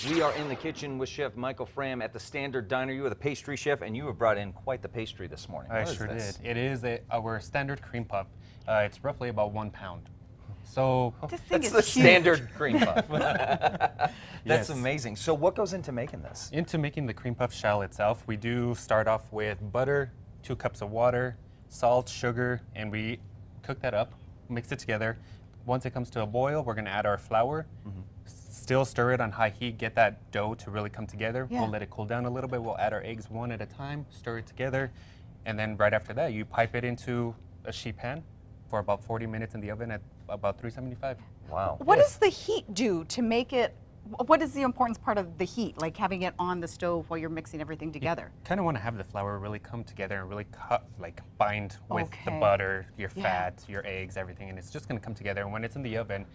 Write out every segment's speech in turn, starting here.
We are in the kitchen with Chef Michael Fram at the Standard Diner. You are the pastry chef, and you have brought in quite the pastry this morning. I sure did. It is our standard cream puff. It's roughly about 1 pound. So that's the standard cream puff. Yes. That's amazing. So what goes into making this? Into making the cream puff shell itself, we do start off with butter, 2 cups of water, salt, sugar, and we cook that up, mix it together. Once it comes to a boil, we're going to add our flour. Still stir it on high heat, get that dough to really come together. Yeah. We'll let it cool down a little bit. We'll add our eggs one at a time, stir it together, and then right after that, you pipe it into a sheet pan for about 40 minutes in the oven at about 375. Wow. What does the heat do to make it? What is the importance part of the heat, like having it on the stove while you're mixing everything together? Kind of want to have the flour really come together and really bind with the Okay. butter, your Yeah. fat, your eggs, everything, and it's just going to come together. And when it's in the oven,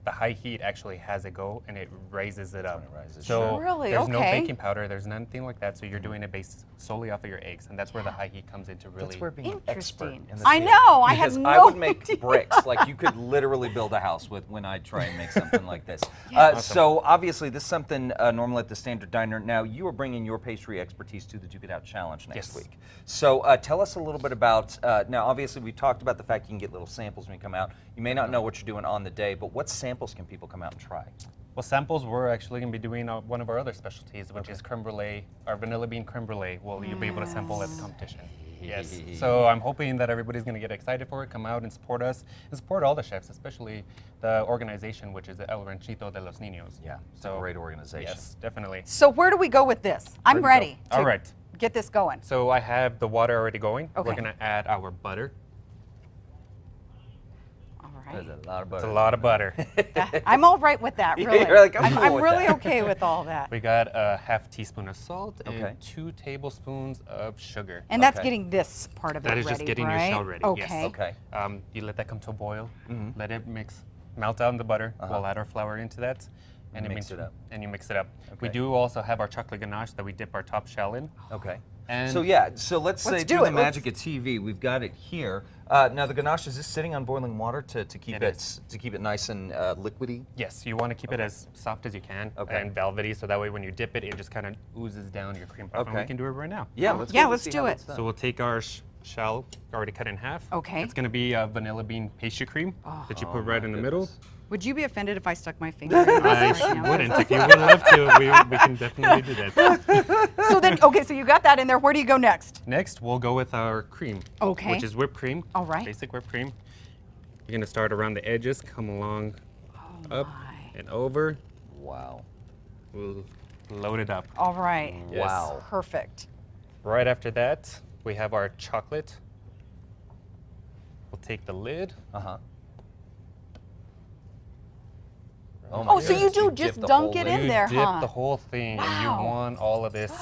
the high heat actually has it go and it raises it up. when it rises, So sure. Really? there's no Okay. baking powder, there's nothing like that. So you're doing it based solely off of your eggs, and that's where the high heat comes into really. That's where being an expert Interesting. in the I field. know, I had Because no I would make idea. bricks. Like you could literally build a house with when I try and make something like this. Yeah. So obviously this is something normal at the Standard Diner. Now you are bringing your pastry expertise to the Duke It Out Challenge next Yes. week. So tell us a little bit about, now obviously we talked about the fact you can get little samples when you come out. You may not know what you're doing on the day, but what samples can people come out and try? Well, samples, we're actually going to be doing one of our other specialties, which is creme brulee, our vanilla bean creme brulee. Well, you'll be able to sample at the competition. Yes. So I'm hoping that everybody's going to get excited for it, come out and support us, and support all the chefs, especially the organization, which is the El Ranchito de los Niños. Yeah, it's a great organization. Yes, definitely. So where do we go with this? I'm Where do you ready. go? to All right. Get this going. So I have the water already going. Okay. We're going to add our butter. All There's right. a lot of butter. It's a lot of butter. I'm all right with that, Yeah, really. you're like, I'm cool I'm with really that. okay with all that. We got a half teaspoon of salt Okay. and 2 tablespoons of sugar. And that's Okay. getting this part of it That ready, is just getting right? your shell ready, yes. Okay. Okay. You let that come to a boil, let it melt out in the butter. We'll add our flour into that. And mix it up. And you mix it up. We Okay. do also have our chocolate ganache that we dip our top shell in. Okay. And So yeah, so let's say do through the it. magic of TV, we've got it here. Now the ganache, is this sitting on boiling water to keep It is. to keep it nice and liquidy? Yes, you want to keep it as soft as you can Okay. and velvety, so that way when you dip it, it just kind of oozes down your cream puff. And we Okay. can do it right now. Yeah, let's Yeah, go. let's see do how it. that's done. So we'll take our shell already cut in half. Okay. It's going to be a vanilla bean pastry cream that you Oh, put right my in the middle. goodness. Would you be offended if I stuck my finger in this I right now? wouldn't. If you would love to, we can definitely do that. So then, okay, so you got that in there. Where do you go next? Next, we'll go with our cream. Okay. Which is whipped cream. All right. Basic whipped cream. You're going to start around the edges, come along up my. and over. Wow. We'll load it up. All right. Yes. Wow. Perfect. Right after that, we have our chocolate. We'll take the lid. Uh-huh. Oh, so you do just dunk it in You there, dip huh? the whole thing, and you Wow. want all of this.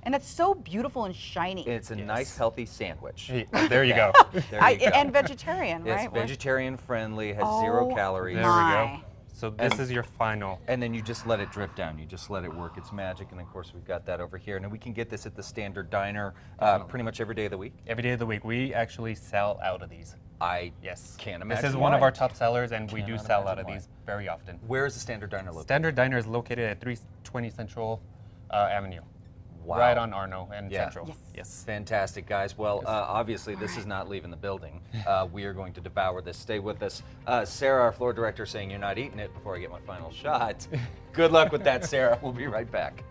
And it's so beautiful and shiny. It's a nice, healthy sandwich. Hey, there you go. There you go. And vegetarian, It's right? vegetarian friendly, has 0 Oh, calories. There we go. My. So this And- is your final. And then you just let it drip down. You just let it work. It's magic. And of course, we've got that over here. And we can get this at the Standard Diner pretty much every day of the week. Every day of the week, we actually sell out of these. I Yes. can't imagine. This is one of why. our top sellers, and we do Cannot sell out imagine of why. these very often. Where is the Standard Diner located? Standard Diner is located at 320 Central Avenue. Wow. Right on Arno and Yeah. Central. Yes. Yes. Fantastic, guys. Well, obviously, this is not leaving the building. We are going to devour this. Stay with us. Sarah, our floor director, saying you're not eating it before I get my final shot. Good luck with that, Sarah. We'll be right back.